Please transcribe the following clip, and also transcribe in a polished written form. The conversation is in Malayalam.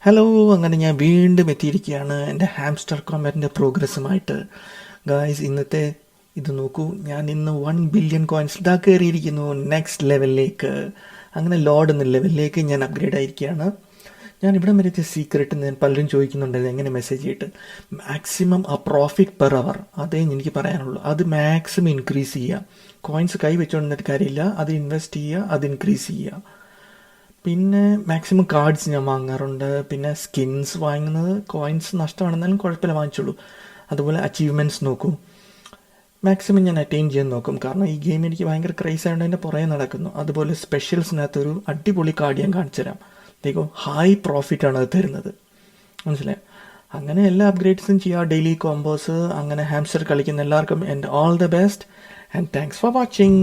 ഹലോ, അങ്ങനെ ഞാൻ വീണ്ടും എത്തിയിരിക്കുകയാണ് എൻ്റെ ഹാംസ്റ്റർ കോമ്പറ്റിൻ്റെ പ്രോഗ്രസ്സുമായിട്ട്. ഗായ്സ്, ഇന്നത്തെ ഇത് നോക്കൂ, ഞാൻ ഇന്ന് 1 ബില്യൺ കോയിൻസ് ഇതാ കയറിയിരിക്കുന്നു നെക്സ്റ്റ് ലെവലിലേക്ക്. അങ്ങനെ ലോഡ് എന്ന ലെവലിലേക്ക് ഞാൻ അപ്ഗ്രേഡ് ആയിരിക്കുകയാണ്. ഞാൻ ഇവിടെ വരെ സീക്രട്ട് ഞാൻ പലരും ചോദിക്കുന്നുണ്ടായിരുന്നു എങ്ങനെ മെസ്സേജ് ചെയ്തിട്ട്. മാക്സിമം ആ പ്രോഫിറ്റ് പെർ അവർ, അതേ എനിക്ക് പറയാനുള്ളൂ. അത് മാക്സിമം ഇൻക്രീസ് ചെയ്യുക. കോയിൻസ് കൈ വെച്ചുകൊണ്ടിരുന്നിട്ട് കാര്യമില്ല, അത് ഇൻവെസ്റ്റ് ചെയ്യുക, അത് ഇൻക്രീസ് ചെയ്യുക. പിന്നെ മാക്സിമം കാർഡ്സ് ഞാൻ വാങ്ങാറുണ്ട്. പിന്നെ സ്കിൻസ് വാങ്ങുന്നത് കോയിൻസ് നഷ്ടമാണെന്നാലും കുഴപ്പമില്ല, വാങ്ങിച്ചോളൂ. അതുപോലെ അച്ചീവ്മെൻറ്റ്സ് നോക്കും, മാക്സിമം ഞാൻ അറ്റൈൻ ചെയ്യാൻ നോക്കും. കാരണം ഈ ഗെയിം എനിക്ക് ഭയങ്കര ക്രൈസ് ആയതുകൊണ്ട് എൻ്റെ പുറകെ നടക്കുന്നു. അതുപോലെ സ്പെഷ്യൽസിനകത്തൊരു അടിപൊളി കാർഡ് ഞാൻ കാണിച്ചു തരാം. ദൈവോ, ഹൈ പ്രോഫിറ്റാണ് അത് തരുന്നത്, മനസ്സിലായി? അങ്ങനെ എല്ലാ അപ്ഗ്രേഡ്സും ചെയ്യുക, ഡെയിലി കോമ്പോസ്. അങ്ങനെ ഹാംസ്റ്റർ കളിക്കുന്ന എല്ലാവർക്കും എൻ്റെ all the best and thanks for watching.